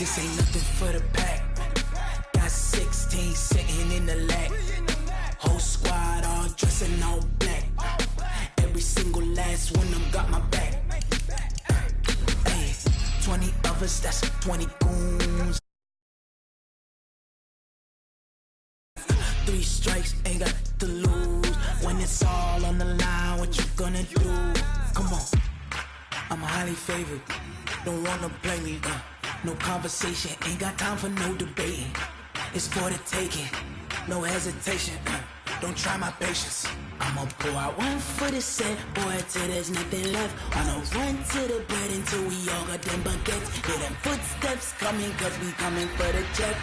This ain't nothing for the pack. Got 16 sitting in the lag. Whole squad all dressing all black. Every single last one of them got my back. Hey, 20 of us, that's 20 goons. 3 strikes, ain't got to lose. When it's all on the line, what you gonna do? Come on, I'm highly favored. Don't wanna play me, no conversation. Ain't got time for no debating. It's for the taking, no hesitation. Don't try my patience. I'ma pull out one for the set, boy, till there's nothing left. I'ma run to the bread until we all got them baguettes. Hear them footsteps coming, cause we coming for the check.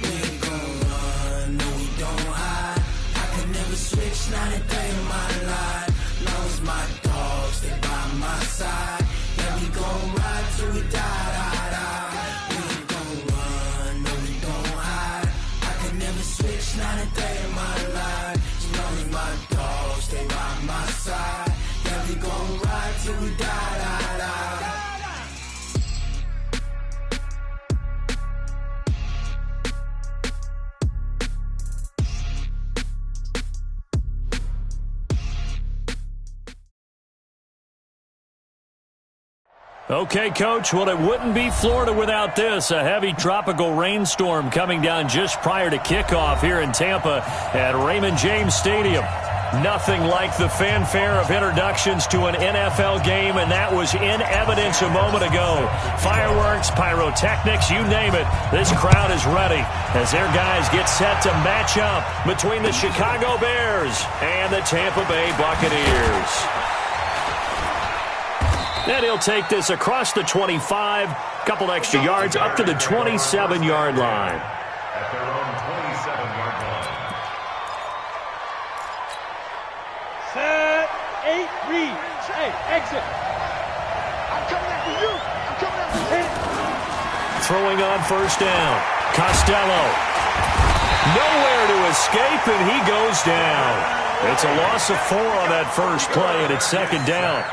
We ain't gon' run, no we don't hide. I can never switch, not a day in my life. Long as my dogs stay by my side. Yeah, we gon' ride till we die, die, die. We ain't gon' run, no we don't hide. I can never switch, not a day in my life. As long as my dogs stay by my side. Yeah, we gon' ride till we die, die, die. Okay, Coach, well, it wouldn't be Florida without this. A heavy tropical rainstorm coming down just prior to kickoff here in Tampa at Raymond James Stadium. Nothing like the fanfare of introductions to an NFL game, and that was in evidence a moment ago. Fireworks, pyrotechnics, you name it. This crowd is ready as their guys get set to match up between the Chicago Bears and the Tampa Bay Buccaneers. And he'll take this across the 25, couple extra yards up to the 27-yard line. At their own 27-yard line. Set, 8, read. Hey, exit. I'm coming after you. I'm coming after you. Throwing on first down. Costello. Nowhere to escape, and he goes down. It's a loss of 4 on that first play, and it's second down.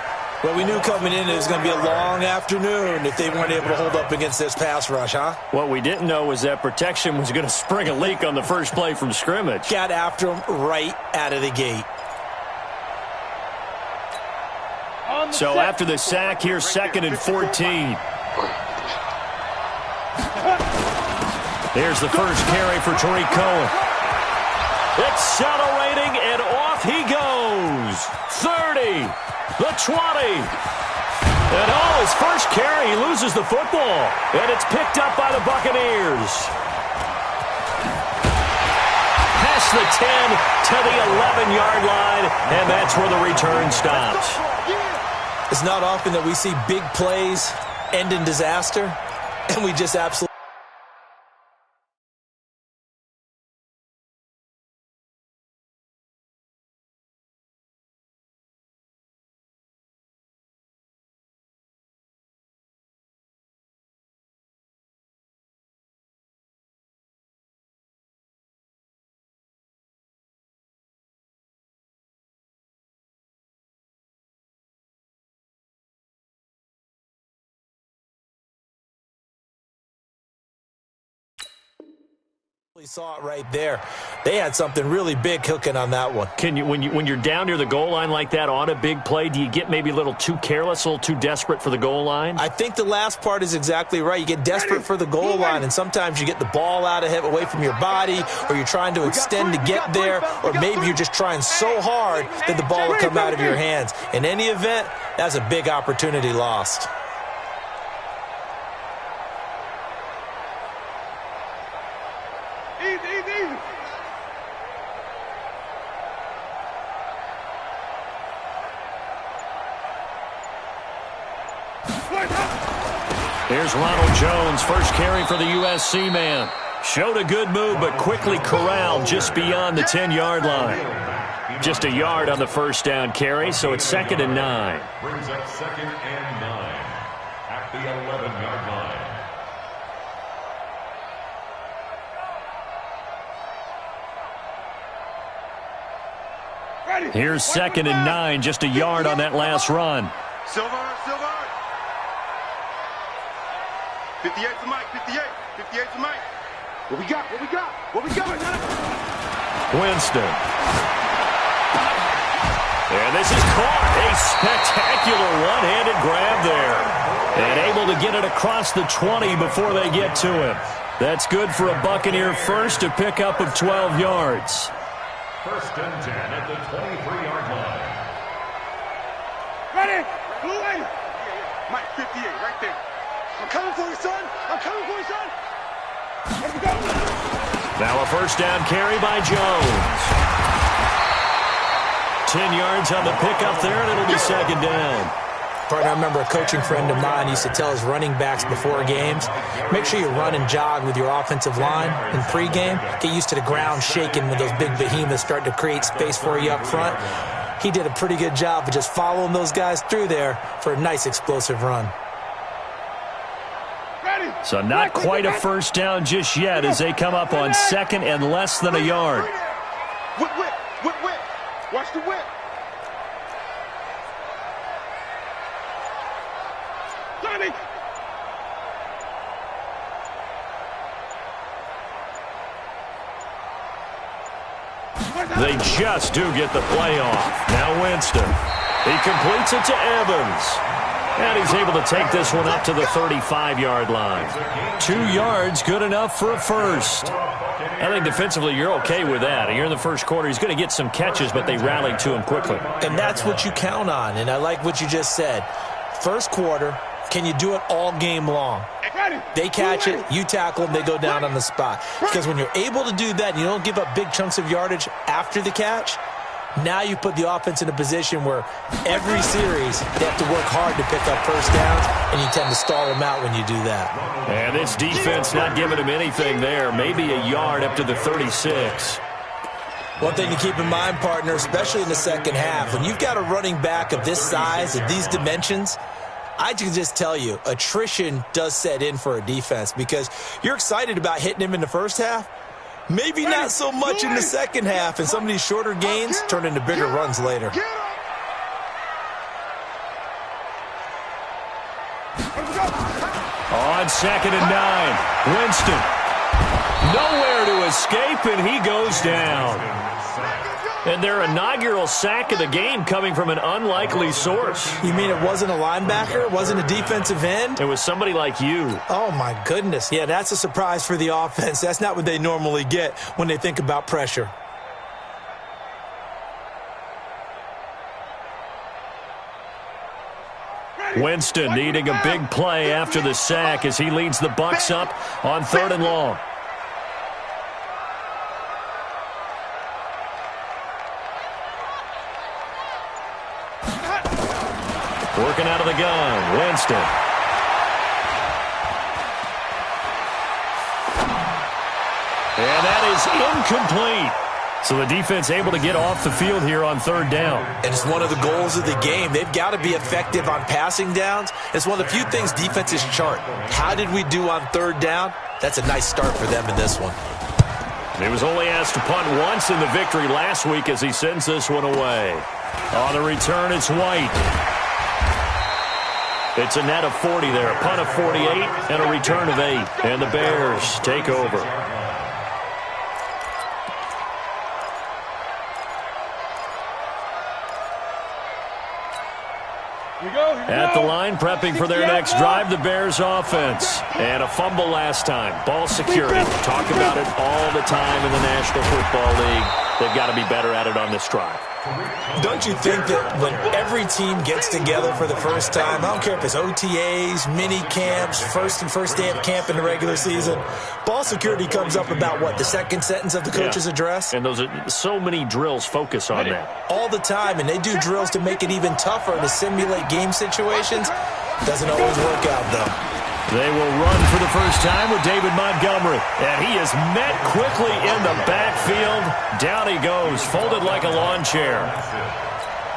Well, we knew coming in it was going to be a long afternoon if they weren't able to hold up against this pass rush, huh? What we didn't know was that protection was going to spring a leak on the first play from scrimmage. Got after him right out of the gate. So after the sack, here's 2nd and 14. There's the first carry for Tariq Cohen. Accelerating, and off he goes. 30. The 20. And his first carry, he loses the football. And it's picked up by the Buccaneers. Past the 10 to the 11-yard line, and that's where the return stops. It's not often that we see big plays end in disaster, and we just absolutely... saw it right there. They had something really big cooking on that one. Can you, when you're down near the goal line like that on a big play, do you get maybe a little too careless, a little too desperate for the goal line? I think the last part is exactly right. You get desperate for the goal line, and sometimes you get the ball out of it, away from your body, or you're trying to extend to get there, or maybe you're just trying so hard that the ball will come out of your hands. In any event, that's a big opportunity lost. Here's Ronald Jones, first carry for the USC man. Showed a good move, but quickly corralled just beyond the 10-yard line. Just a yard on the first down carry, so it's 2nd and 9. Brings up 2nd and 9 at the 11-yard line. Here's 2nd and 9, just a yard on that last run. Silver. 58 to Mike, 58. 58 to Mike. What we got? What we got? What we got? Winston. And this is caught. A spectacular one-handed grab there. And able to get it across the 20 before they get to him. That's good for a Buccaneer first, a pickup of 12 yards. First and 10 at the 23-yard line. Ready? Blue lane. Mike, 58, right there. I'm coming for you, son. I'm coming for you, son. Let's go. Now a first down carry by Jones. 10 yards on the pickup there, and it'll be second down. Partner, I remember a coaching friend of mine used to tell his running backs before games, make sure you run and jog with your offensive line in pregame. Get used to the ground shaking when those big behemoths start to create space for you up front. He did a pretty good job of just following those guys through there for a nice explosive run. So not quite a first down just yet as they come up on second and less than a yard. Whip, whip, whip, whip. Watch the whip. Johnny. They just do get the play off. Now Winston. He completes it to Evans. And he's able to take this one up to the 35-yard line. 2 yards, good enough for a first. I think defensively you're okay with that. Here in the first quarter, he's going to get some catches, but they rallied to him quickly. And that's what you count on, and I like what you just said. First quarter, can you do it all game long? They catch it, you tackle them, they go down on the spot. Because when you're able to do that and you don't give up big chunks of yardage after the catch, now you put the offense in a position where every series they have to work hard to pick up first downs, and you tend to stall them out when you do that. And this defense not giving him anything there. Maybe a yard up to the 36. One thing to keep in mind, partner, especially in the second half, when you've got a running back of this size, of these dimensions, I can just tell you, attrition does set in for a defense because you're excited about hitting him in the first half. Maybe not so much in the second half, and some of these shorter gains turn into bigger runs later. On second and 9, Winston. Nowhere to escape, and he goes down. And their inaugural sack of the game coming from an unlikely source. You mean it wasn't a linebacker? It wasn't a defensive end? It was somebody like you. Oh, my goodness. Yeah, that's a surprise for the offense. That's not what they normally get when they think about pressure. Winston needing a big play after the sack as he leads the Bucs up on 3rd and long. Working out of the gun, Winston. And that is incomplete. So the defense able to get off the field here on 3rd down. And it's one of the goals of the game. They've got to be effective on passing downs. It's one of the few things defenses chart. How did we do on 3rd down? That's a nice start for them in this one. He was only asked to punt once in the victory last week as he sends this one away. On the return, it's White. It's a net of 40 there, a punt of 48 and a return of 8. And the Bears take over. At the line, prepping for their next drive, the Bears offense. And a fumble last time. Ball security. Talk about it all the time in the National Football League. They've got to be better at it on this drive. Don't you think that when every team gets together for the first time, I don't care if it's OTAs, mini camps, first day of camp in the regular season, ball security comes up about what, the second sentence of the coach's address? And those are so many drills focus on that. All the time, and they do drills to make it even tougher to simulate game situations. Doesn't always work out, though. They will run for the first time with David Montgomery. And he is met quickly in the backfield. Down he goes, folded like a lawn chair.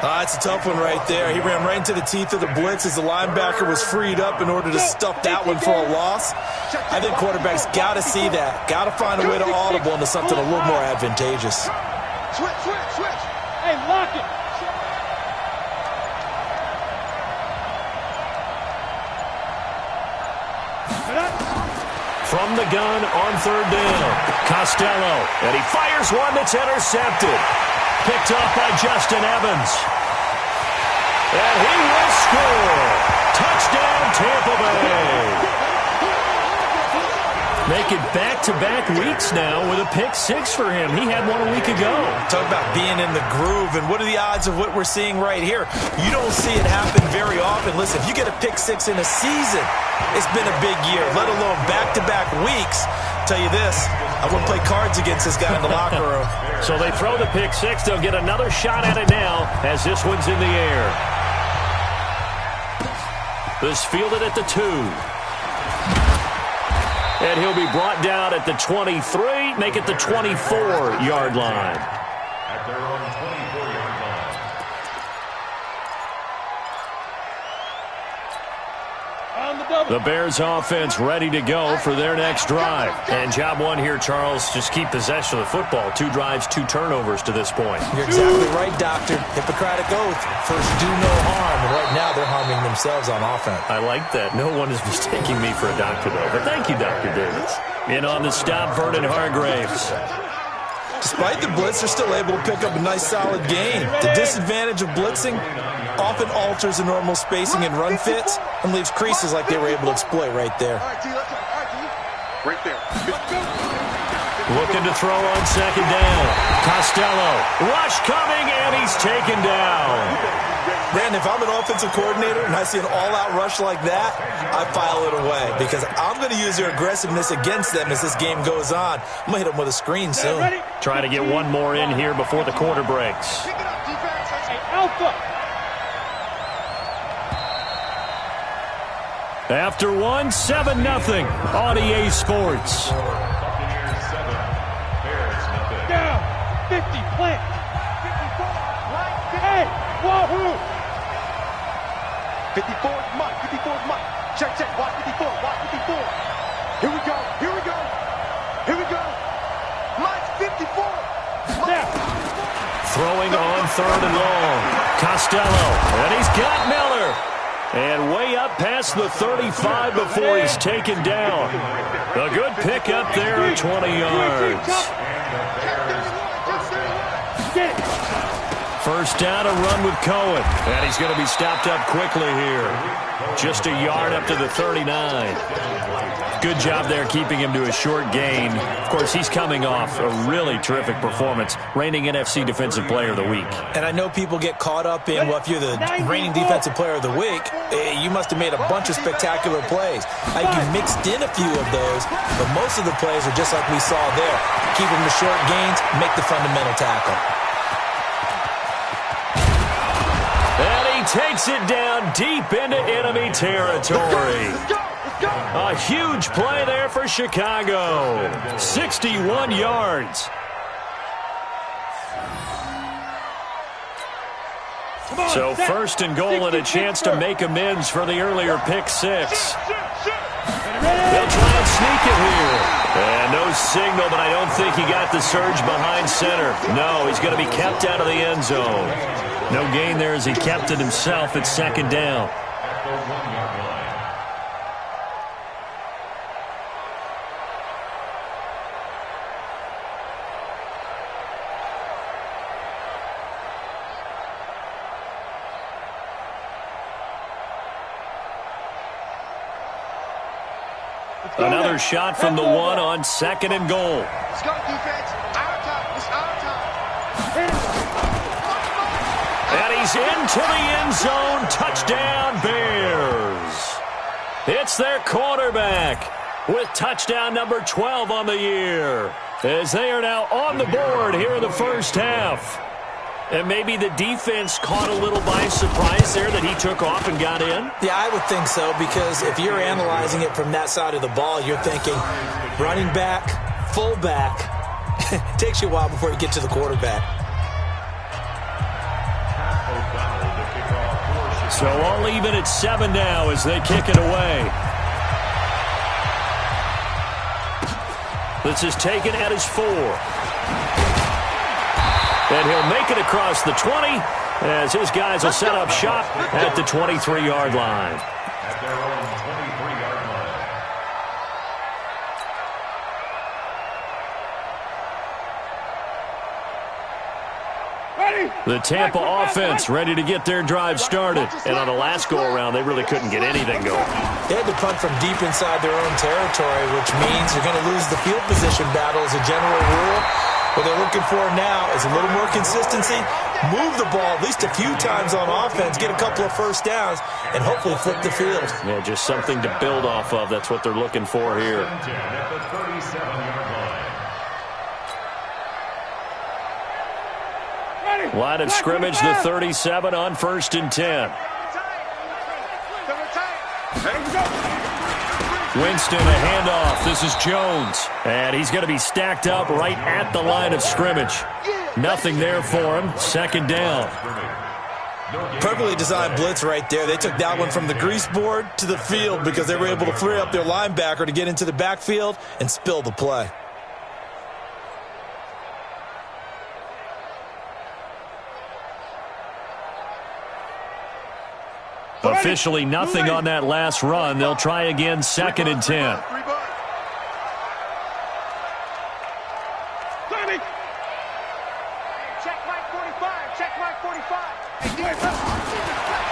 That's a tough one right there. He ran right into the teeth of the blitz as the linebacker was freed up in order to stuff that one for a loss. I think quarterbacks got to see that. Got to find a way to audible into something a little more advantageous. Switch. Hey, lock it. from the gun on third down. Costello, and he fires one that's intercepted. Picked off by Justin Evans. And he will score. Touchdown, Tampa Bay. Make it back-to-back weeks now with a pick six for him. He had one a week ago. Talk about being in the groove, and what are the odds of what we're seeing right here? You don't see it happen very often. Listen, if you get a pick six in a season, it's been a big year, let alone back-to-back weeks. Tell you this, I wouldn't play cards against this guy in the locker room. So they throw the pick six. They'll get another shot at it now as this one's in the air. This fielded at the 2. And he'll be brought down at the 23, make it the 24-yard line. At their own 24-yard line. On the double. The Bears offense ready to go for their next drive. And job one here, Charles, just keep possession of the football. 2 drives, 2 turnovers to this point. You're exactly right, Doctor. Hippocratic oath. First, do no harm. And right now, they're harming themselves on offense. I like that. No one is mistaking me for a doctor, though. But thank you, Dr. Davis. In on the stop, Vernon Hargraves. Despite the blitz, they're still able to pick up a nice, solid gain. The disadvantage of blitzing often alters the normal spacing and run fits and leaves creases like they were able to exploit right there. Right there. Looking to throw on second down. Costello. Rush coming, and he's taken down. Brandon, if I'm an offensive coordinator and I see an all-out rush like that, I file it away because I'm going to use their aggressiveness against them as this game goes on. I'm going to hit them with a screen soon. Trying to get one more in here before the quarter breaks. Pick it up, defense. Hey, Alpha. After one, 7-0 on EA Sports. Buccaneers 7, Bears nothing. Down. 50. Plant. 54. Hey. Wahoo. 54 is Mike. 54 is Mike. Check, check. Watch 54. Watch 54. Here we go. Here we go. Here we go. Mike's 54. Now. Throwing on third and long. Costello. And he's got Miller. And way up past the 35 before he's taken down. A good pickup there at 20 yards. Get it. First down, a run with Cohen. And he's going to be stopped up quickly here. Just a yard up to the 39. Good job there keeping him to a short gain. Of course, he's coming off a really terrific performance, reigning NFC Defensive Player of the Week. And I know people get caught up in, well, if you're the reigning Defensive Player of the Week, you must have made a bunch of spectacular plays. You mixed in a few of those, but most of the plays are just like we saw there. Keep them to short gains, make the fundamental tackle. And he takes it down deep into enemy territory. A huge play there for Chicago. 61 yards. So first and goal and a chance to make amends for the earlier pick six. They'll try and sneak it here. And no signal, but I don't think he got the surge behind center. No, he's going to be kept out of the end zone. No gain there as he kept it himself at second down. At the 1-yard line. Another shot from the 1 on second and goal. Let's go, defense. Our time. It's our time. And he's into the end zone. Touchdown, Bears. It's their quarterback with touchdown number 12 on the year, as they are now on the board here in the first half. And maybe the defense caught a little by surprise there that he took off and got in? Yeah, I would think so, because if you're analyzing it from that side of the ball, you're thinking running back, fullback. It takes you a while before you get to the quarterback. So all even at 7 now as they kick it away. This is taken at his 4. And he'll make it across the 20 as his guys will set up shop at the 23-yard line. At their own 23-yard The Tampa offense ready to get their drive started. And on the last go-around, they really couldn't get anything going. They had to punt from deep inside their own territory, which means you're going to lose the field position battle as a general rule. What they're looking for now is a little more consistency, move the ball at least a few times on offense, get a couple of first downs, and hopefully flip the field. Yeah, just something to build off of. That's what they're looking for here. At the 37-yard line. Line of scrimmage, the 37 on 1st and 10. Winston, a handoff. This is Jones. And he's going to be stacked up right at the line of scrimmage. Nothing there for him. 2nd down. Perfectly designed blitz right there. They took that one from the grease board to the field because they were able to free up their linebacker to get into the backfield and spill the play. Officially nothing on that last run. They'll try again 2nd and 10.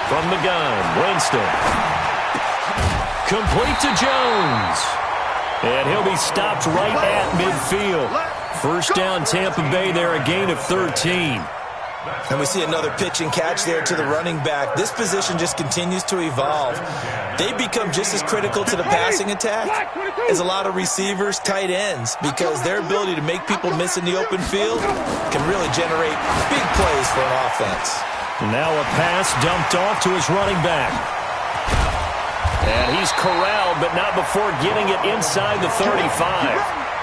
From the gun, Winston. Complete to Jones. And he'll be stopped right at midfield. 1st down Tampa Bay there, a gain of 13. And we see another pitch and catch there to the running back. This position just continues to evolve. They become just as critical to the passing attack as a lot of receivers, tight ends, because their ability to make people miss in the open field can really generate big plays for an offense. Now a pass dumped off to his running back. And he's corralled, but not before getting it inside the 35.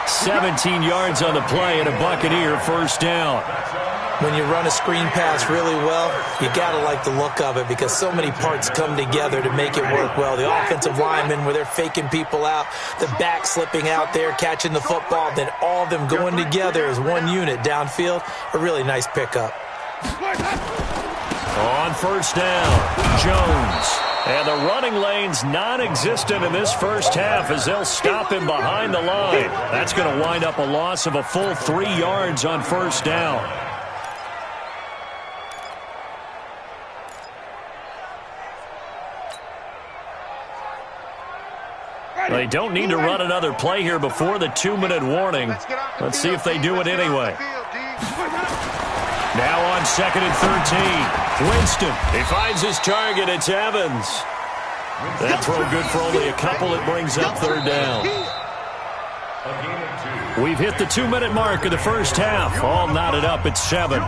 17 yards on the play and a Buccaneer 1st down. When you run a screen pass really well, you got to like the look of it because so many parts come together to make it work well. The offensive linemen, where they're faking people out, the back slipping out there, catching the football, then all of them going together as one unit downfield. A really nice pickup. On 1st down, Jones. And the running lane's non-existent in this first half as they'll stop him behind the line. That's going to wind up a loss of a full 3 yards on 1st down. They don't need to run another play here before the 2-minute warning. Let's see if they do it anyway. Now on 2nd and 13. Winston, he finds his target. It's Evans. That throw good for only a couple. It brings up 3rd down. We've hit the 2-minute mark of the first half. All knotted up at 7.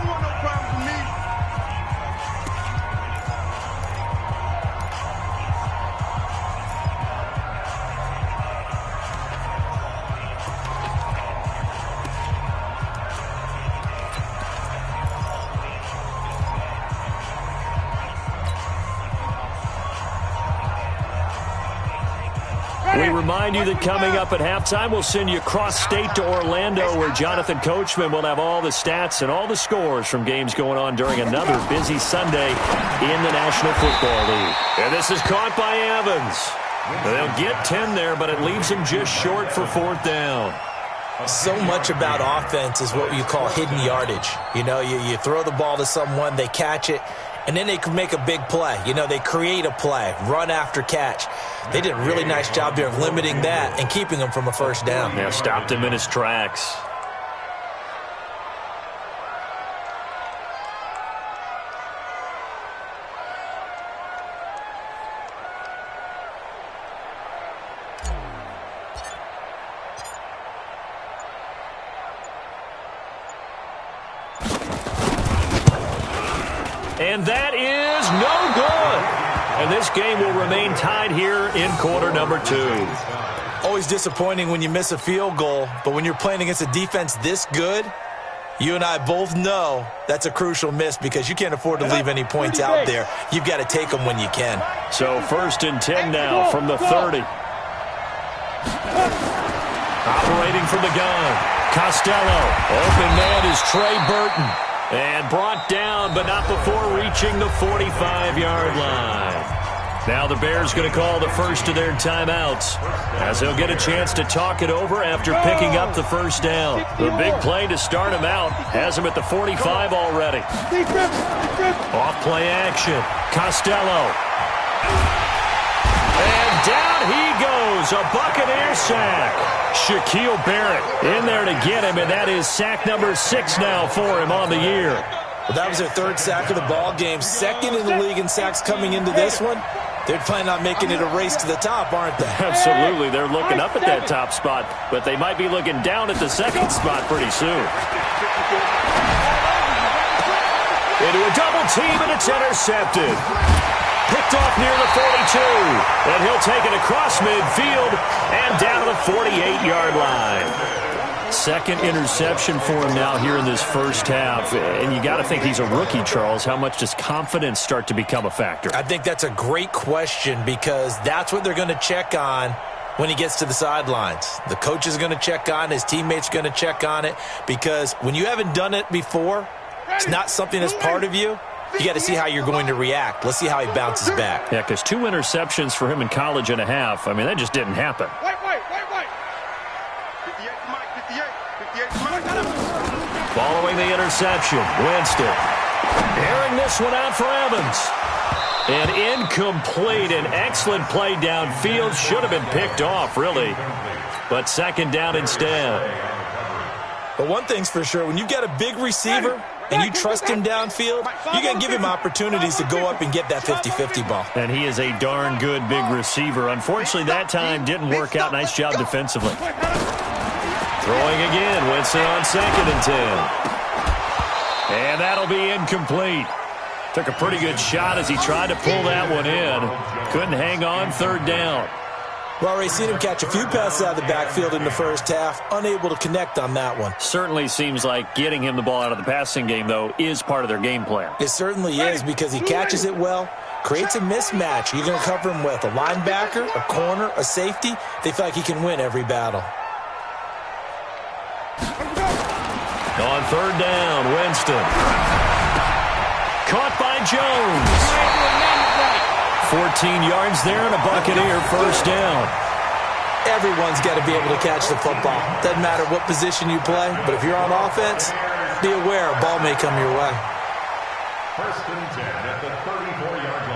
We remind you that coming up at halftime, we'll send you cross-state to Orlando, where Jonathan Coachman will have all the stats and all the scores from games going on during another busy Sunday in the National Football League. And this is caught by Evans. They'll get 10 there, but it leaves them just short for 4th down. So much about offense is what you call hidden yardage. You know, you throw the ball to someone, they catch it, and then they can make a big play. You know, they create a play, run after catch. They did a really nice job there of limiting that and keeping him from a 1st down. Yeah, stopped him in his tracks. And that is no good. And this game will remain tied here in quarter number 2. Always disappointing when you miss a field goal, but when you're playing against a defense this good, you and I both know that's a crucial miss because you can't afford to leave any points out there. You've got to take them when you can. So 1st and 10 now from the 30. Operating from the gun. Costello. Open man is Trey Burton. And brought down, but not before reaching the 45-yard line. Now the Bears going to call the first of their timeouts as they'll get a chance to talk it over after picking up the first down. The big play to start him out has him at the 45 already. Off play action. Costello. And down he goes. A Buccaneer sack. Shaquille Barrett in there to get him, and that is sack number 6 now for him on the year. Well, that was their 3rd sack of the ball game. 2nd in the league in sacks coming into this one. They're planning on making it a race to the top, aren't they? Absolutely. They're looking up at that top spot, but they might be looking down at the 2nd spot pretty soon. Into a double team, and it's intercepted. Picked off near the 42. And he'll take it across midfield and down to the 48-yard line. 2nd interception for him now here in this first half. And you got to think he's a rookie, Charles. How much does confidence start to become a factor? I think that's a great question because that's what they're going to check on when he gets to the sidelines. The coach is going to check on, his teammates are going to check on it, because when you haven't done it before, it's not something that's part of you. You got to see how you're going to react. Let's see how he bounces back. Yeah, because 2 interceptions for him in college and a half. I mean, that just didn't happen. Following the interception, Winston airing this one out for Evans. And incomplete. An excellent play downfield. Should have been picked off, really. But 2nd down instead. But one thing's for sure, when you've got a big receiver and you trust him downfield, you're going to give him opportunities to go up and get that 50-50 ball. And he is a darn good big receiver. Unfortunately, that time didn't work out. Nice job defensively. Throwing again. Winston on 2nd and 10. And that'll be incomplete. Took a pretty good shot as he tried to pull that one in. Couldn't hang on. 3rd down. Well, Ray, seen him catch a few passes out of the backfield in the first half. Unable to connect on that one. Certainly seems like getting him the ball out of the passing game, though, is part of their game plan. It certainly is, because he catches it well, creates a mismatch. You're going to cover him with a linebacker, a corner, a safety. They feel like he can win every battle. On 3rd down, Winston. Caught by Jones. 14 yards there and a Buccaneer first down. Everyone's got to be able to catch the football. Doesn't matter what position you play, but if you're on offense, be aware a ball may come your way. 1st and 10 at the 34-yard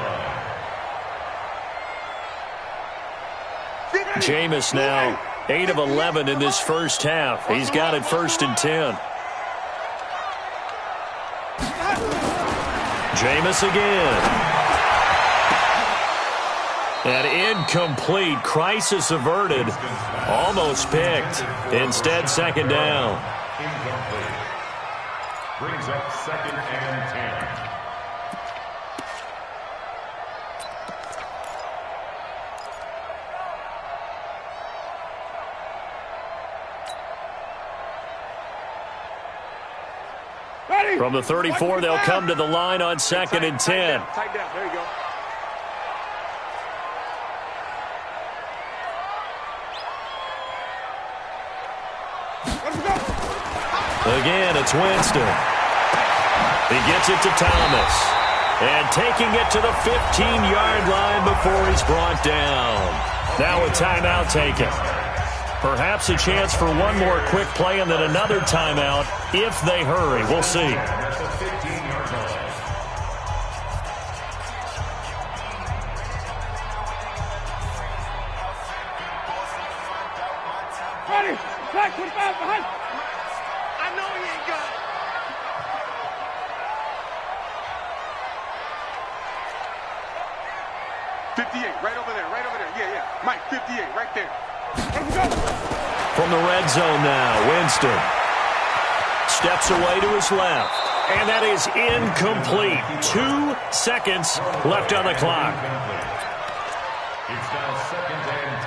line. Jameis now 8 of 11 in this first half. He's got it 1st and 10. Jameis again. And incomplete. Crisis averted. Almost picked. Instead, 2nd down. Incomplete. Brings up 2nd and 10. From the 34, they'll come to the line on 2nd and 10. Tight down. There you go. Again, it's Winston. He gets it to Thomas. And taking it to the 15-yard line before he's brought down. Now a timeout taken. Perhaps a chance for one more quick play and then another timeout if they hurry. We'll see. Ready. Back 25 behind. I know he ain't got it. Right over there. Yeah. Mike, 58, right there. From the red zone now, Winston steps away to his left. And that is incomplete. 2 seconds left on the clock. It's now 2nd and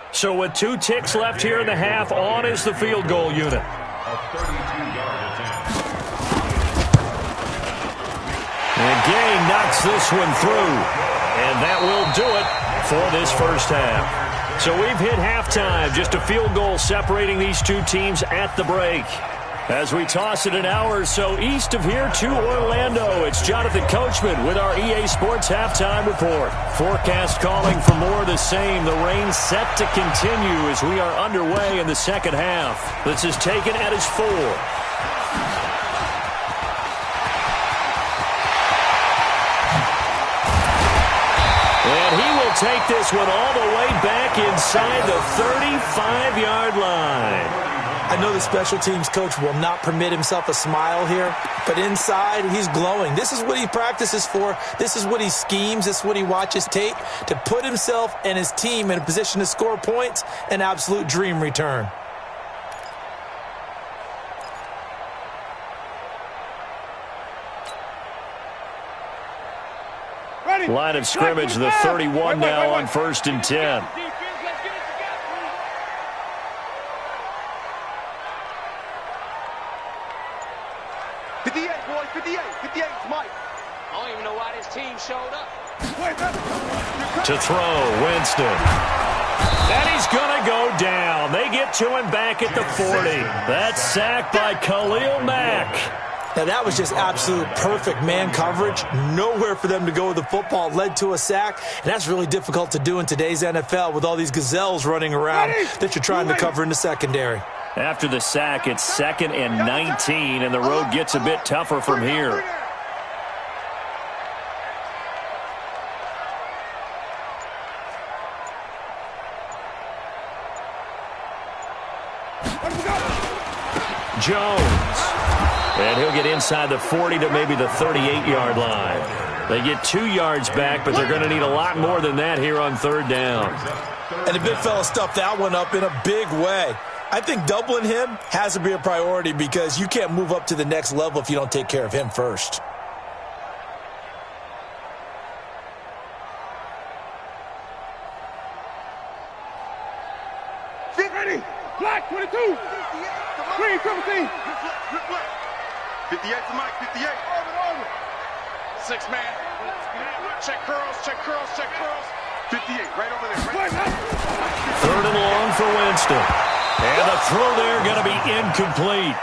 10. So with 2 ticks left here in the half, on is the field goal unit. A 32-yard attempt. And Gay knocks this one through. And that will do it for this first half. So we've hit halftime. Just a field goal separating these two teams at the break. As we toss it an hour or so east of here to Orlando, it's Jonathan Coachman with our EA Sports Halftime Report. Forecast calling for more of the same. The rain set to continue as we are underway in the second half. This is taken at his 4. And he will take this one all the way back inside the 35-yard line. I know the special teams coach will not permit himself a smile here, but inside he's glowing. This is what he practices for. This is what he schemes. This is what he watches tape to put himself and his team in a position to score points. An absolute dream return. Line of scrimmage, the 31 now on 1st and 10. 58, boys, 58. 58 is Mike. I don't even know why this team showed up. To throw, Winston. And he's going to go down. They get to him back at the 40. That's sacked by Khalil Mack. Now, that was just absolute perfect man coverage. Nowhere for them to go with the football. Led to a sack, and that's really difficult to do in today's NFL with all these gazelles running around that you're trying to cover in the secondary. After the sack, it's 2nd and 19, and the road gets a bit tougher from here. Jones. And he'll get inside the 40 to maybe the 38-yard line. They get 2 yards back, but they're going to need a lot more than that here on 3rd down. And the big fella stuffed that one up in a big way. I think doubling him has to be a priority because you can't move up to the next level if you don't take care of him first. Ready. Black 22. Green 17. 58 to Mike. 58. Over. 6 man. Check curls. Check curls. Check curls. 58. Right over there. Right. 3rd and long for Winston. And the throw there going to be incomplete.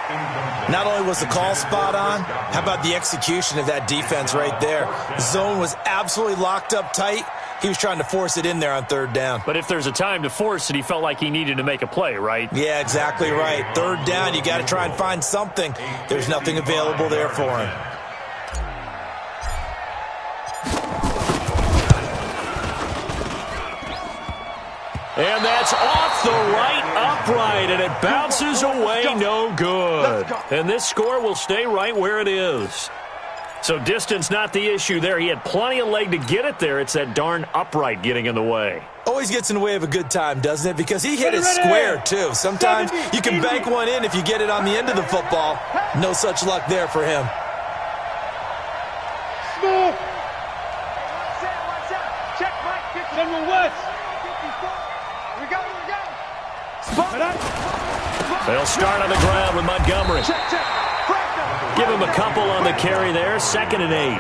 Not only was the call spot on, how about the execution of that defense right there? The zone was absolutely locked up tight. He was trying to force it in there on 3rd down. But if there's a time to force it, he felt like he needed to make a play, right? Yeah, exactly right. 3rd down, you got to try and find something. There's nothing available there for him. And that's off the right upright, and it bounces away, no good. And this score will stay right where it is. So distance not the issue there. He had plenty of leg to get it there. It's that darn upright getting in the way. Always gets in the way of a good time, doesn't it? Because he hit it square, too. Sometimes you can bank one in if you get it on the end of the football. No such luck there for him. Smooth. Check Mike. 51 West. We go. They'll start on the ground with Montgomery. Check. Give him a couple on the carry there. 2nd and 8.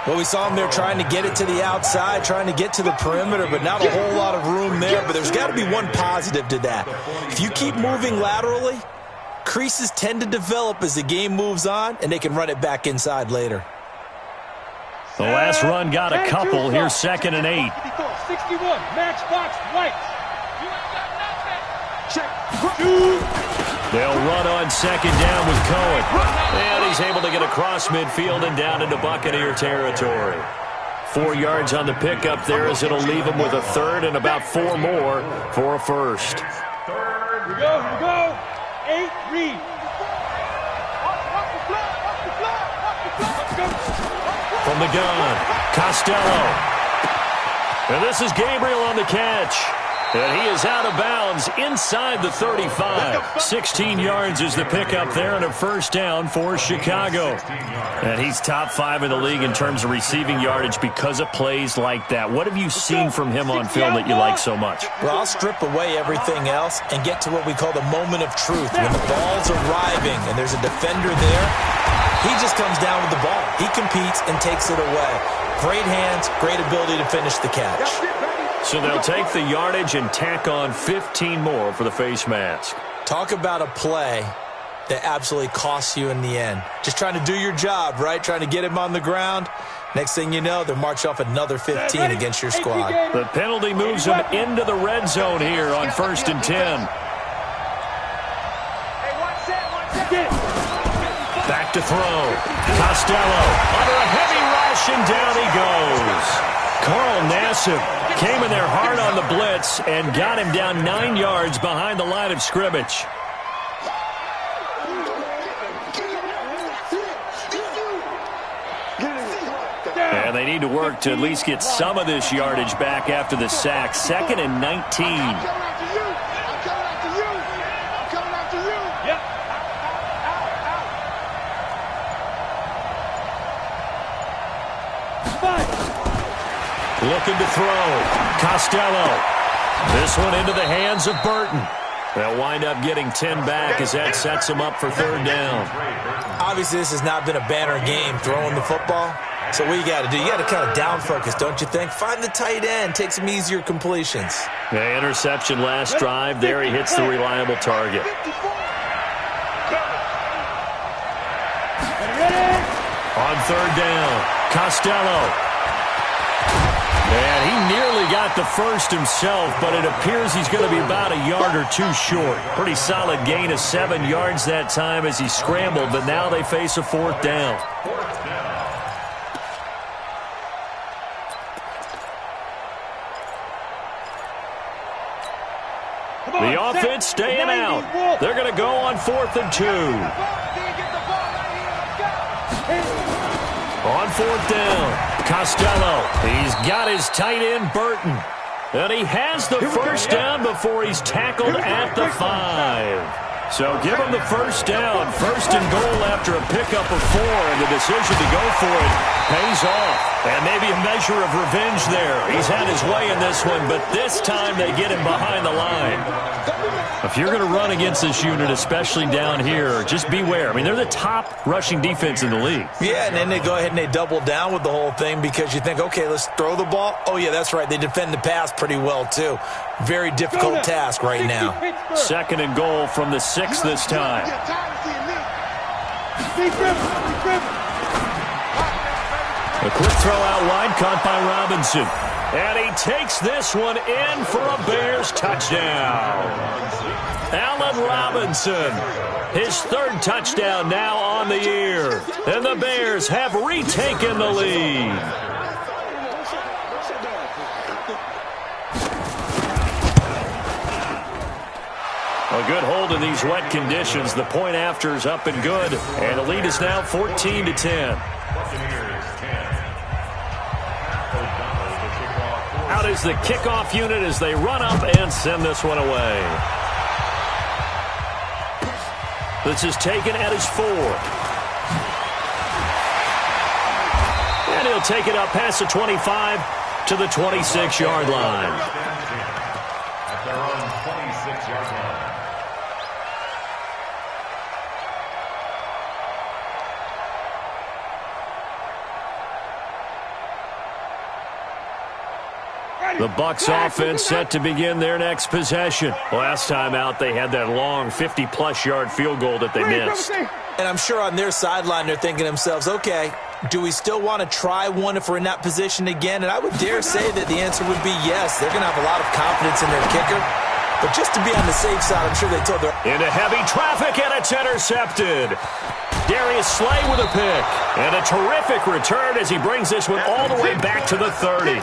Well, we saw him there trying to get it to the outside, trying to get to the perimeter, but not a whole lot of room there. But there's got to be one positive to that. If you keep moving laterally, creases tend to develop as the game moves on, and they can run it back inside later. The last run got a couple. Here's 2nd and 8. 61. Matchbox right. Check. They'll run on 2nd down with Cohen. And he's able to get across midfield and down into Buccaneer territory. 4 yards on the pickup there as it'll leave him with a 3rd and about 4 more for a 1st. Here we go. 8, read. From the gun, Costello. And this is Gabriel on the catch. And he is out of bounds inside the 35. 16 yards is the pickup there and a 1st down for Chicago. And he's top 5 in the league in terms of receiving yardage because of plays like that. What have you seen from him on film that you like so much? Well, I'll strip away everything else and get to what we call the moment of truth. When the ball's arriving and there's a defender there, he just comes down with the ball. He competes and takes it away. Great hands, great ability to finish the catch. So they'll take the yardage and tack on 15 more for the face mask. Talk about a play that absolutely costs you in the end. Just trying to do your job, right? Trying to get him on the ground. Next thing you know, they're marching off another 15 against your squad. The penalty moves them into the red zone here on 1st and 10. Back to throw. Costello under a heavy rush, and down he goes. Carl Nassib came in there hard on the blitz and got him down 9 yards behind the line of scrimmage. And they need to work to at least get some of this yardage back after the sack. 2nd and 19. Looking to throw. Costello. This one into the hands of Burton. They'll wind up getting 10 back as that sets them up for 3rd down. Obviously, this has not been a banner game throwing the football. So what you got to do, you got to kind of down focus, don't you think? Find the tight end, take some easier completions. The interception last drive. There he hits the reliable target. On 3rd down, Costello. And he nearly got the first himself, but it appears he's going to be about a yard or two short. Pretty solid gain of 7 yards that time as he scrambled, but now they face a 4th down. The offense staying out. They're going to go on 4th and 2. On 4th down, Costello. He's got his tight end, Burton. And he has the first down before he's tackled at the 5. So give him the first down. 1st and goal after a pickup of 4. And the decision to go for it pays off. And maybe a measure of revenge there. He's had his way in this one, but this time they get him behind the line. If you're going to run against this unit, especially down here, just beware. I mean, they're the top rushing defense in the league. Yeah, and then they go ahead and they double down with the whole thing because you think, okay, let's throw the ball. Oh, yeah, that's right. They defend the pass pretty well, too. Very difficult task right now. 2nd and goal from the 6 this time. A quick throw out wide, caught by Robinson. And he takes this one in for a Bears touchdown. Allen Robinson, his 3rd touchdown now on the year. And the Bears have retaken the lead. A good hold in these wet conditions. The point after is up and good. And the lead is now 14-10. Out is the kickoff unit as they run up and send this one away. This is taken at his 4. And he'll take it up past the 25 to the 26-yard line. At their own 26-yard line. The Bucs offense set to begin their next possession. Last time out, they had that long 50-plus yard field goal that they missed. And I'm sure on their sideline they're thinking to themselves, okay, do we still want to try one if we're in that position again? And I would dare say that the answer would be yes. They're going to have a lot of confidence in their kicker. But just to be on the safe side, I'm sure they told their... Into heavy traffic, and it's intercepted. Darius Slay with a pick. And a terrific return as he brings this one all the way back to the 30.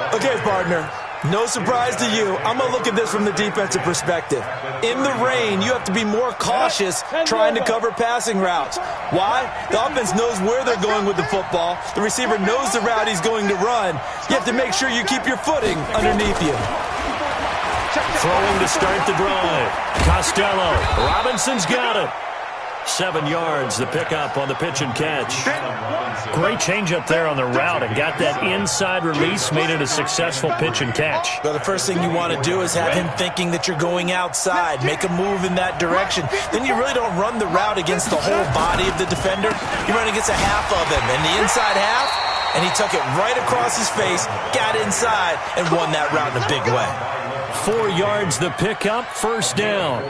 Okay, partner, no surprise to you. I'm going to look at this from the defensive perspective. In the rain, you have to be more cautious trying to cover passing routes. Why? The offense knows where they're going with the football. The receiver knows the route he's going to run. You have to make sure you keep your footing underneath you. Throwing to start the drive. Costello. Robinson's got it. 7 yards, the pickup on the pitch and catch. Great change up there on the route and got that inside release, made it a successful pitch and catch. Well, the first thing you want to do is have him thinking that you're going outside, make a move in that direction. Then you really don't run the route against the whole body of the defender. You run against a half of him, and the inside half, and he took it right across his face, got inside, and won that route in a big way. 4 yards the pickup, first down.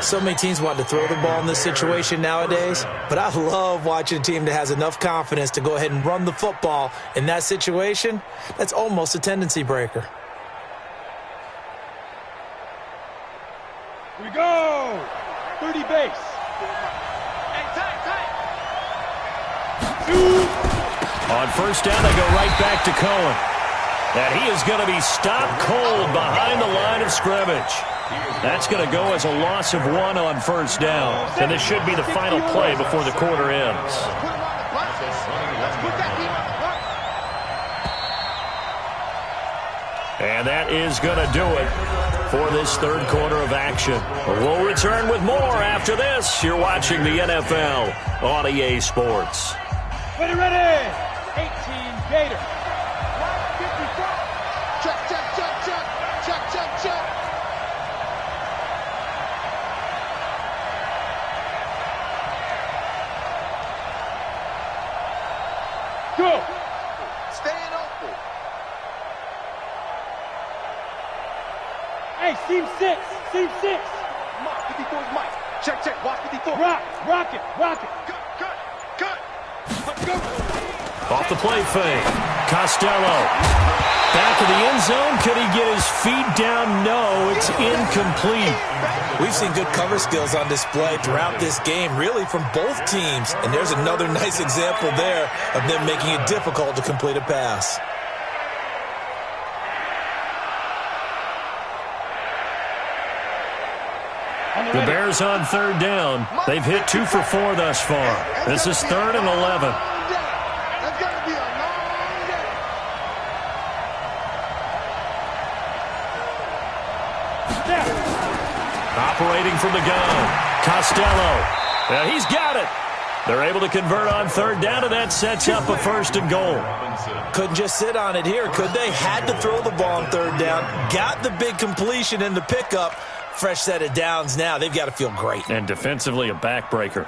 So many teams want to throw the ball in this situation nowadays, but I love watching a team that has enough confidence to go ahead and run the football in that situation. That's almost a tendency breaker. Here we go. 30 base. On first down, they go right back to Cohen. And he is going to be stopped cold behind the line of scrimmage. That's going to go as a loss of 1 on first down. And this should be the final play before the quarter ends. And that is going to do it for this third quarter of action. We'll return with more after this. You're watching the NFL on EA Sports. Ready, ready. 18 Gator. Check, check, check, check. Check, check, check. Go. Staying open. Hey, seam 6. Seam 6. Mike, 54 is Mike. Check, check. Watch 54. Rock it. Cut. Let's go. Off the play fake. Costello. Back of the end zone. Could he get his feet down? No, it's incomplete. We've seen good cover skills on display throughout this game, really from both teams. And there's another nice example there of them making it difficult to complete a pass. The Bears on third down. They've hit 2 for 4 thus far. This is 3rd and 11. Operating from the gun, Costello. He's got it. They're able to convert on third down, and that sets up a 1st and goal. Couldn't just sit on it here, could they? Had to throw the ball on third down. Got the big completion in the pickup. Fresh set of downs now. They've got to feel great. And defensively, a backbreaker.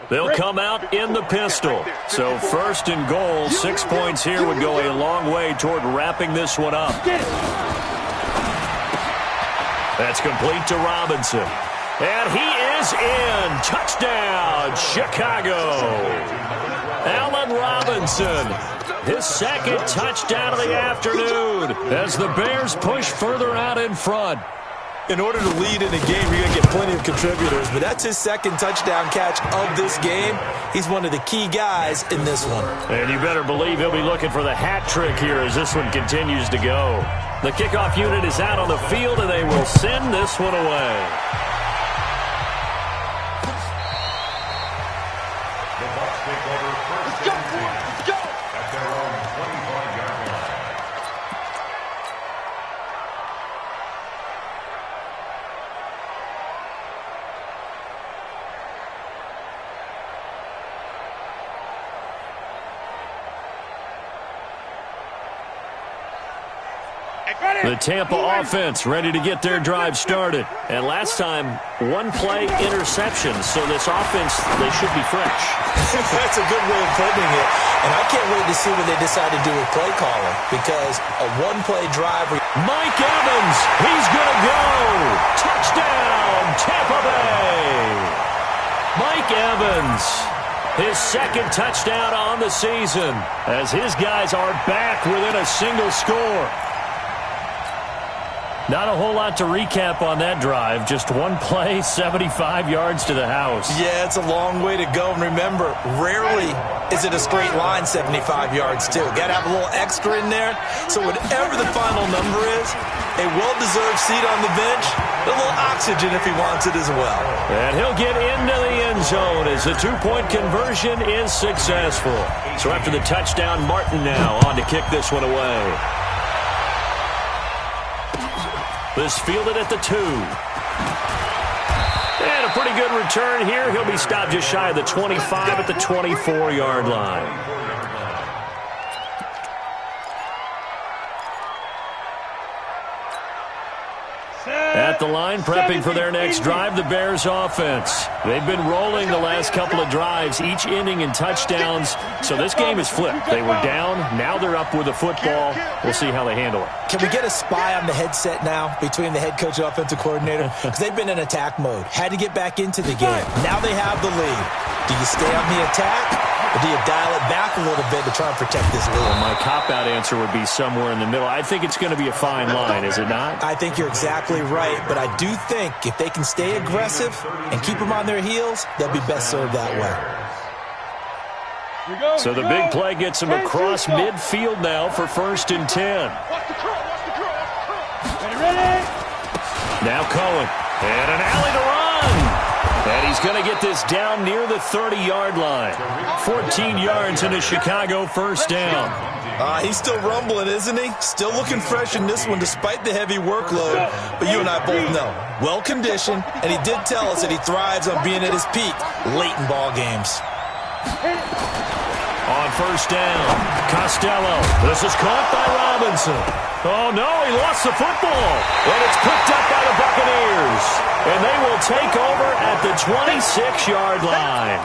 They'll come out in the pistol. So 1st and goal, 6 points here would go a long way toward wrapping this one up. That's complete to Robinson. And he is in. Touchdown, Chicago. Allen Robinson, his 2nd touchdown of the afternoon as the Bears push further out in front. In order to lead in a game, you're going to get plenty of contributors, but that's his 2nd touchdown catch of this game. He's one of the key guys in this one. And you better believe he'll be looking for the hat trick here as this one continues to go. The kickoff unit is out on the field, and they will send this one away. The Bucs take over first and 10 at their own 25-yard line. The Tampa offense ready to get their drive started. And last time, 1-play interception. So this offense, they should be fresh. That's a good way of putting it. And I can't wait to see what they decide to do with play calling, because a 1-play drive. Mike Evans, he's going to go. Touchdown, Tampa Bay. Mike Evans, his 2nd touchdown on the season as his guys are back within a single score. Not a whole lot to recap on that drive. Just 1 play, 75 yards to the house. Yeah, it's a long way to go. And remember, rarely is it a straight line 75 yards, too. Got to have a little extra in there. So whatever the final number is, a well-deserved seat on the bench, a little oxygen if he wants it as well. And he'll get into the end zone as the 2-point conversion is successful. So after the touchdown, Martin now on to kick this one away. This fielded at the 2. And a pretty good return here. He'll be stopped just shy of the 25 at the 24-yard line. at the line, prepping for their next drive, the Bears offense. They've been rolling the last couple of drives, each ending in touchdowns. So this game is flipped. They were down. Now they're up with the football. We'll see how they handle it. Can we get a spy on the headset now between the head coach and offensive coordinator? Because they've been in attack mode. Had to get back into the game. Now they have the lead. Do you stay on the attack? Or do you dial it back a little bit to try and protect this lead? Well, my cop-out answer would be somewhere in the middle. I think it's going to be a fine line, is it not? I think you're exactly right, but I do think if they can stay aggressive and keep them on their heels, they'll be best served that way. So the big play gets them across midfield now for 1st and 10. Now Cohen. And an alley to run. And he's going to get this down near the 30-yard line. 14 yards in a Chicago first down. He's still rumbling, isn't he? Still looking fresh in this one despite the heavy workload. But you and I both know, well-conditioned, and he did tell us that he thrives on being at his peak late in ball games. On first down, Costello. This is caught by Robinson. Oh, no, he lost the football. And it's picked up by the Buccaneers. And they will take over at the 26-yard line.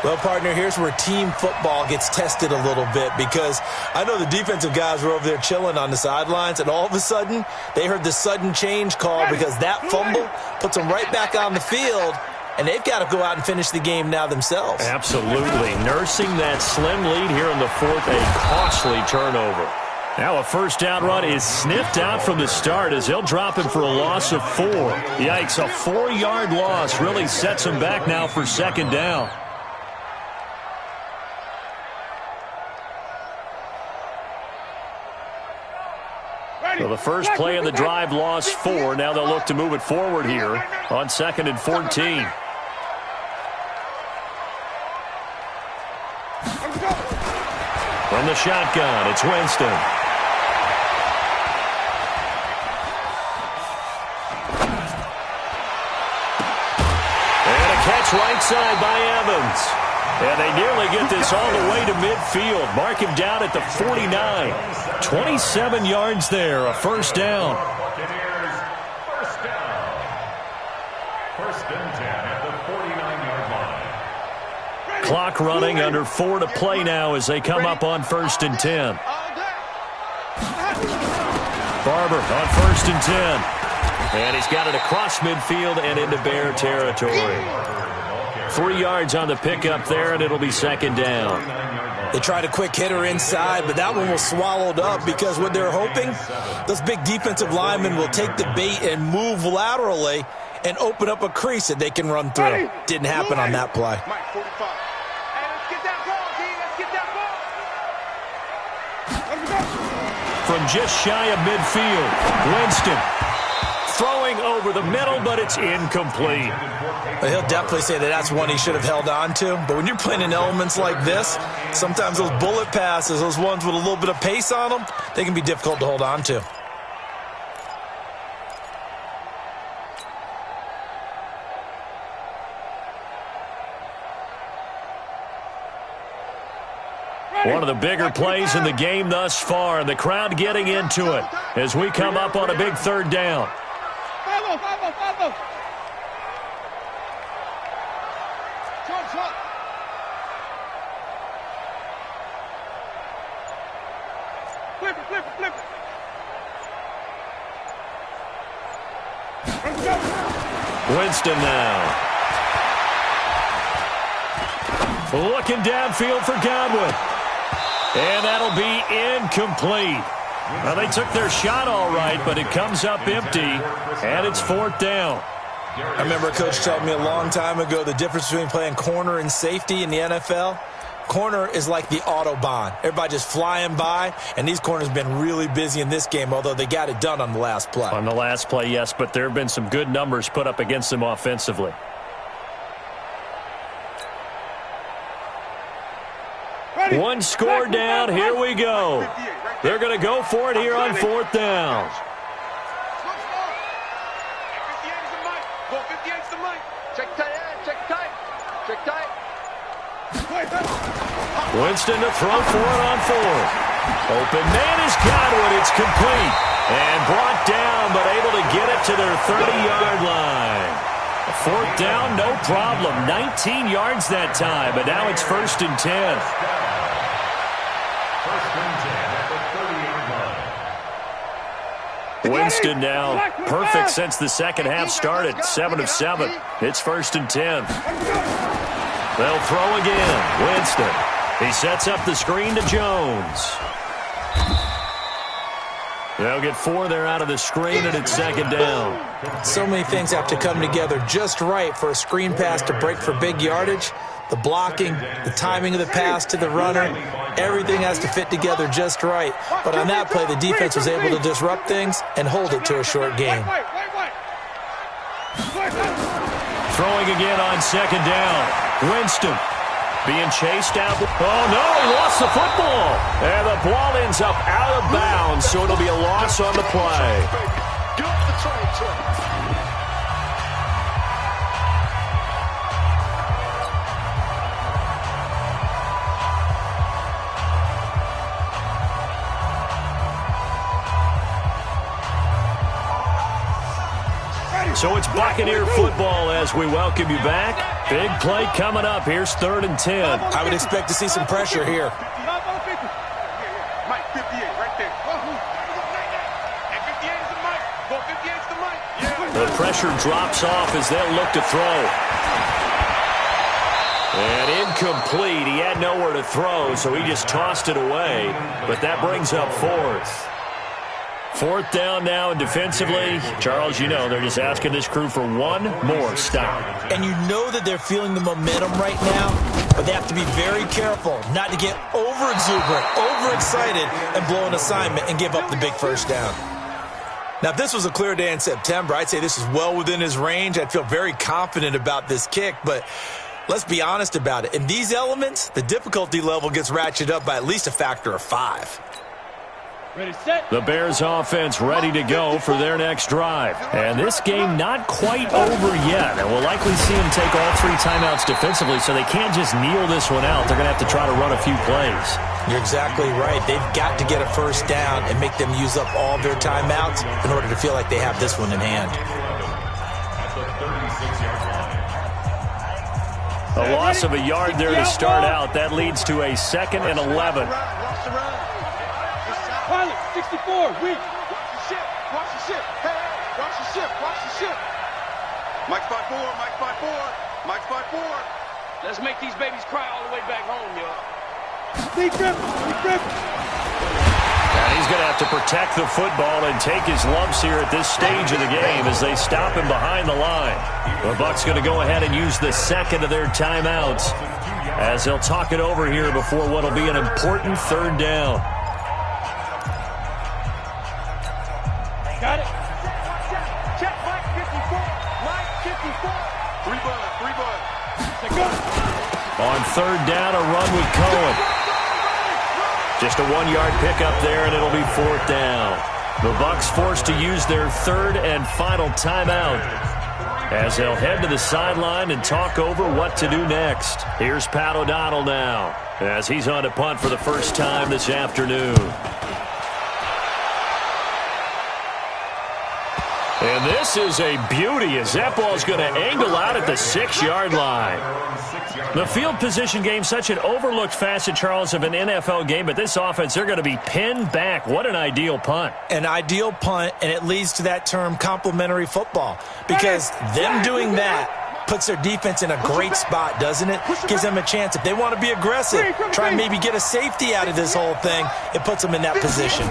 Well, partner, here's where team football gets tested a little bit because I know the defensive guys were over there chilling on the sidelines, and all of a sudden they heard the sudden change call because that fumble puts them right back on the field, and they've got to go out and finish the game now themselves. Absolutely. Nursing that slim lead here in the fourth, a costly turnover. Now a first down run is sniffed out from the start as they'll drop him for a loss of 4. Yikes, a 4-yard loss really sets him back now for 2nd down. So the first play of the drive lost 4. Now they'll look to move it forward here on 2nd and 14. From the shotgun, it's Winston. Catch right side by Evans. And they nearly get this all the way to midfield. Mark him down at the 49. 27 yards there, a first down. First and 10 at the 49-yard line. Clock running, under 4 to play now as they come up on 1st and 10. Barber on 1st and 10. And he's got it across midfield and into Bear territory. 3 yards on the pickup there, and it'll be 2nd down. They tried a quick hitter inside, but that one was swallowed up because what they're hoping, those big defensive linemen will take the bait and move laterally and open up a crease that they can run through. Didn't happen on that play. From just shy of midfield, Winston throwing over the middle, but it's incomplete. He'll definitely say that that's one he should have held on to. But when you're playing in elements like this, sometimes those bullet passes, those ones with a little bit of pace on them, they can be difficult to hold on to. One of the bigger plays in the game thus far, and the crowd getting into it as we come up on a big 3rd down. Winston now. Looking downfield for Godwin. And that'll be incomplete. Well, they took their shot all right, but it comes up empty, and it's 4th down. I remember a coach telling me a long time ago the difference between playing corner and safety in the NFL. Corner is like the Autobahn. Everybody just flying by, and these corners have been really busy in this game, although they got it done on the last play. On the last play, yes, but there have been some good numbers put up against them offensively. One score down. Here we go. They're going to go for it here on 4th down. Check tight. Winston to throw for it on fourth. Open man has got it. It's complete. And brought down, but able to get it to their 30-yard line. Fourth down, no problem. 19 yards that time, but now it's 1st and 10. 1st and 10 at the 30-yard line. Winston now perfect since the second half started. 7 of 7. It's 1st and 10. They'll throw again. Winston. He sets up the screen to Jones. They'll get 4 there out of the screen, and it's 2nd down. So many things have to come together just right for a screen pass to break for big yardage. The blocking, the timing of the pass to the runner, everything has to fit together just right. But on that play, the defense was able to disrupt things and hold it to a short gain. Throwing again on 2nd down. Winston being chased out. Oh, no, he lost the football. And the ball ends up out of bounds, so it'll be a loss on the play. Get off the train. So it's Buccaneer football as we welcome you back. Big play coming up. Here's 3rd and 10. I would expect to see some pressure here. Mike, 58, right there. And 58 is the Mike. Go 58 is the Mike. Yeah. The pressure drops off as they'll look to throw. And incomplete. He had nowhere to throw, so he just tossed it away. But that brings up 4th. 4th down now, and defensively, Charles, you know, they're just asking this crew for one more stop. And you know that they're feeling the momentum right now, but they have to be very careful not to get over-exuberant, overexcited, and blow an assignment and give up the big 1st down. Now, if this was a clear day in September, I'd say this is well within his range. I'd feel very confident about this kick, but let's be honest about it. In these elements, the difficulty level gets ratcheted up by at least a factor of 5. Ready, set. The Bears offense ready to go for their next drive. And this game not quite over yet. And we'll likely see them take all 3 timeouts defensively, so they can't just kneel this one out. They're going to have to try to run a few plays. You're exactly right. They've got to get a 1st down and make them use up all their timeouts in order to feel like they have this one in hand. At the 36-yard line. A loss of a yard there to start out. That leads to a 2nd and 11. Pilot, 64, weak. Watch the ship. Watch the ship. Hey, watch the ship. Watch the ship. Mike 5-4. Mike 5-4. Mike 5-4. Let's make these babies cry all the way back home, y'all. And he's going to have to protect the football and take his lumps here at this stage of the game as they stop him behind the line. The Bucs going to go ahead and use the 2nd of their timeouts as they'll talk it over here before what will be an important 3rd down. Got it. Check Mike 54. Mike 54. 3 bud. 3 bud. Let's go. On 3rd down, a run with Cohen. Just a 1-yard pickup there, and it'll be 4th down. The Bucs forced to use their 3rd and final timeout as they'll head to the sideline and talk over what to do next. Here's Pat O'Donnell now as he's on to punt for the first time this afternoon. And this is a beauty as that ball's going to angle out at the 6-yard line. The field position game, such an overlooked facet, Charles, of an NFL game, but this offense, they're going to be pinned back. What an ideal punt. An ideal punt, and it leads to that term complementary football, because them doing that puts their defense in a great spot, doesn't it? Gives them a chance. If they want to be aggressive, try and maybe get a safety out of this whole thing, it puts them in that position.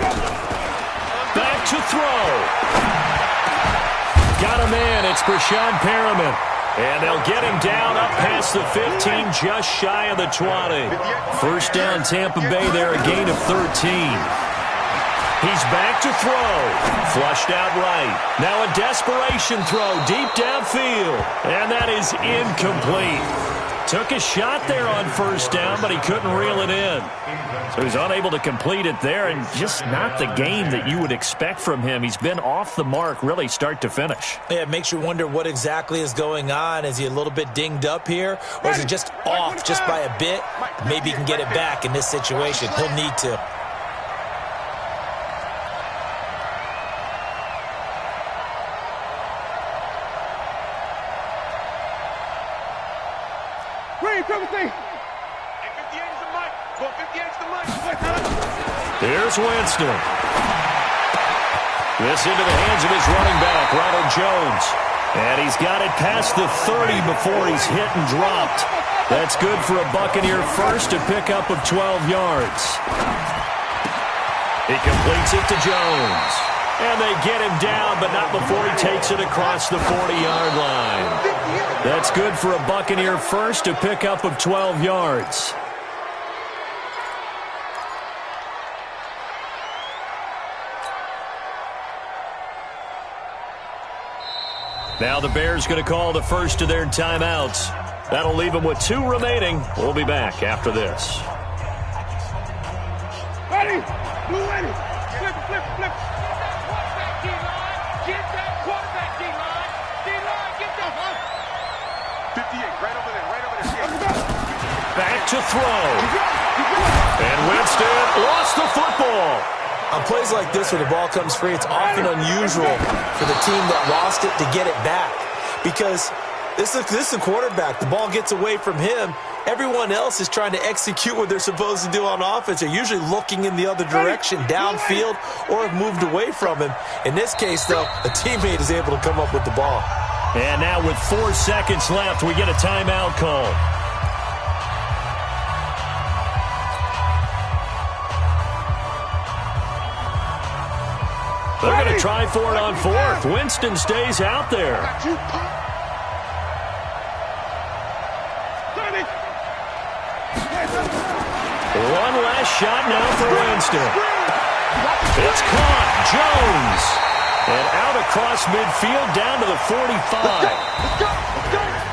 Back to throw. Got him in. It's Brashad Perriman. And they'll get him down up past the 15, just shy of the 20. First down, Tampa Bay there, a gain of 13. He's back to throw. Flushed out right. Now a desperation throw deep downfield. And that is incomplete. Took a shot there on first down, but he couldn't reel it in. So he's unable to complete it there, and just not the game that you would expect from him. He's been off the mark really start to finish. Yeah, it makes you wonder what exactly is going on. Is he a little bit dinged up here, or is he just off just by a bit? Maybe he can get it back in this situation. He'll need to. Here's Winston. This into the hands of his running back, Ronald Jones. And he's got it past the 30 before he's hit and dropped. That's good for a Buccaneer first, a pickup of 12 yards. He completes it to Jones. And they get him down, but not before he takes it across the 40-yard line. That's good for a Buccaneer first, a pickup of 12 yards. Now the Bears going to call the first of their timeouts. That'll leave them with 2 remaining. We'll be back after this. Ready? Blue ready. Flip, flip, flip. Get that quarterback, D-line. D-line, get that one. 58, right over there. Back to throw. And Winston lost the football. On plays like this where the ball comes free, it's often unusual for the team that lost it to get it back. Because this is a quarterback. The ball gets away from him. Everyone else is trying to execute what they're supposed to do on offense. They're usually looking in the other direction, downfield, or have moved away from him. In this case, though, a teammate is able to come up with the ball. And now with 4 seconds left, we get a timeout call. They're going to try for it on 4th. Winston stays out there. One last shot now for Winston. It's caught. Jones. And out across midfield down to the 45.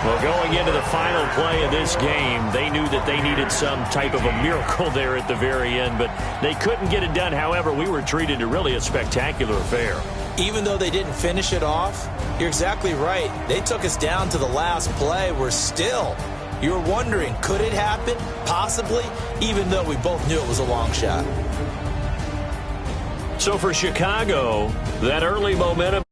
Well, going into the final play of this game, they knew that they needed some type of a miracle there at the very end, but they couldn't get it done. However, we were treated to really a spectacular affair. Even though they didn't finish it off, you're exactly right. They took us down to the last play. You were wondering, could it happen? Possibly, even though we both knew it was a long shot. So for Chicago, that early momentum